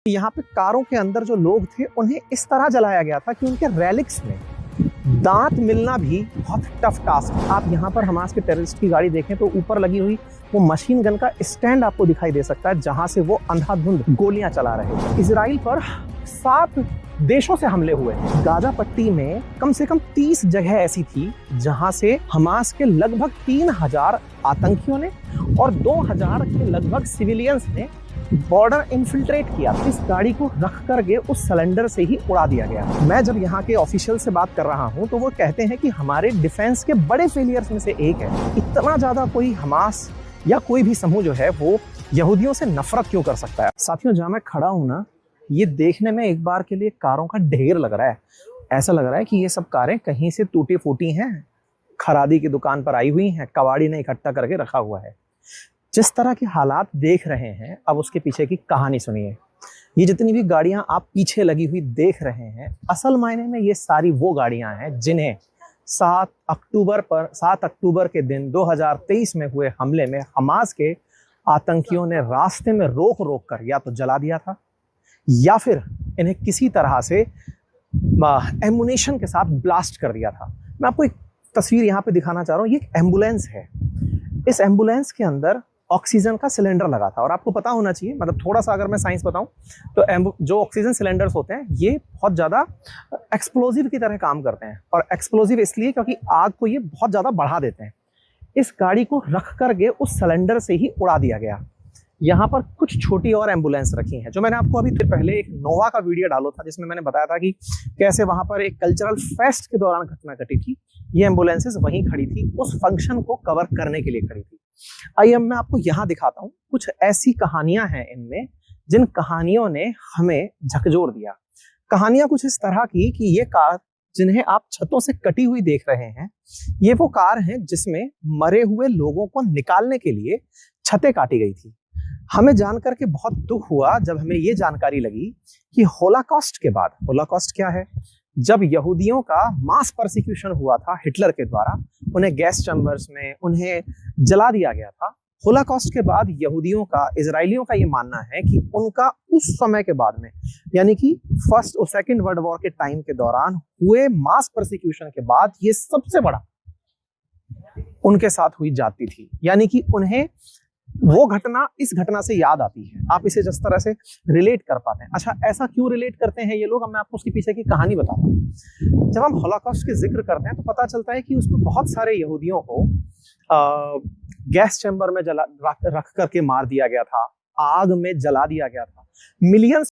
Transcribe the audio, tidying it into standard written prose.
यहाँ पे कारों के अंदर जो लोग थे उन्हें इस तरह जलाया गया था कि उनके रेलिक्स में दांत मिलना भी बहुत टफ टास्क है। आप यहाँ पर हमास के टेररिस्ट की गाड़ी देखें तो ऊपर लगी हुई वो मशीन गन का स्टैंड आपको दिखाई दे सकता है, जहां से वो अंधाधुंध गोलियां चला रहे थे। इजराइल पर 7 देशों से हमले हुए। गाजा पट्टी में कम से कम 30 जगह ऐसी थी जहां से हमास के लगभग 3000 आतंकियों ने और 2000 के लगभग सिविलियंस ने बॉर्डर इन्फिल्ट्रेट किया। इस गाड़ी को रख करके उस सिलेंडर से ही उड़ा दिया गया। मैं जब यहाँ के ऑफिशियल से बात कर रहा हूँ तो वो कहते हैं कि हमारे डिफेंस के बड़े फेलियर्स में से एक है। इतना ज्यादा कोई हमास या कोई भी समूह जो है वो यहूदियों से नफरत क्यों कर सकता है। साथियों, जहाँ मैं खड़ा हूँ ना, ये देखने में एक बार के लिए कारों का ढेर लग रहा है। ऐसा लग रहा है कि ये सब कारें कहीं से टूटी फूटी हैं, खरादी की दुकान पर आई हुई हैं, कबाड़ी ने इकट्ठा करके रखा हुआ है। जिस तरह के हालात देख रहे हैं, अब उसके पीछे की कहानी सुनिए। ये जितनी भी गाड़ियां आप पीछे लगी हुई देख रहे हैं, असल मायने में ये सारी वो गाड़ियां हैं जिन्हें 7 अक्टूबर के दिन 2023 में हुए हमले में हमास के आतंकियों ने रास्ते में रोक कर या तो जला दिया था या फिर इन्हें किसी तरह से एमुनेशन के साथ ब्लास्ट कर दिया था। मैं आपको एक तस्वीर यहाँ पे दिखाना चाह रहा हूँ। ये एक एम्बुलेंस है। इस एम्बुलेंस के अंदर ऑक्सीजन का सिलेंडर लगा था और आपको पता होना चाहिए, मतलब थोड़ा सा अगर मैं साइंस बताऊं तो जो ऑक्सीजन सिलेंडर्स होते हैं ये बहुत ज़्यादा एक्सप्लोजिव की तरह काम करते हैं। और एक्सप्लोजिव इसलिए क्योंकि आग को ये बहुत ज़्यादा बढ़ा देते हैं। इस गाड़ी को रख करके उस सिलेंडर से ही उड़ा दिया गया। यहाँ पर कुछ छोटी और एम्बुलेंस रखी हैं, जो मैंने आपको अभी पहले एक नोवा का वीडियो डाला था जिसमें मैंने बताया था कि कैसे वहां पर एक कल्चरल फेस्ट के दौरान घटना घटी थी। ये एम्बुलेंसेस वहीं खड़ी थी, उस फंक्शन को कवर करने के लिए खड़ी थी। आइए मैं आपको यहाँ दिखाता हूँ। कुछ ऐसी कहानियां हैं इनमें जिन कहानियों ने हमें झकझोर दिया। कहानियां कुछ इस तरह की कि ये कार जिन्हें आप छतों से कटी हुई देख रहे हैं, ये वो कार हैं जिसमें मरे हुए लोगों को निकालने के लिए छतें काटी गई थी। हमें जानकर के बहुत दुख हुआ जब हमें ये जानकारी लगी कि होलोकॉस्ट के बाद, होलोकॉस्ट क्या है, जब यहूदियों का मास परसिक्यूशन हुआ था हिटलर के द्वारा, उन्हें गैस चैम्बर्स में उन्हें जला दिया गया था। होलोकॉस्ट के बाद यहूदियों का, इजराइलियों का ये मानना है कि उनका उस समय के बाद में, यानी कि फर्स्ट और सेकंड वर्ल्ड वॉर के टाइम के दौरान हुए मास परसिक्यूशन के बाद ये सबसे बड़ा उनके साथ हुई जाती थी। यानी कि उन्हें वो घटना इस घटना से याद आती है। आप इसे जिस तरह से रिलेट कर पाते हैं। अच्छा, ऐसा क्यों रिलेट करते हैं ये लोग, अब मैं आपको उसके पीछे की कहानी बताता हूँ। जब हम होलोकॉस्ट की जिक्र करते हैं तो पता चलता है कि उसमें बहुत सारे यहूदियों को गैस चैम्बर में रख करके मार दिया गया था, आग में जला दिया गया था। मिलियंस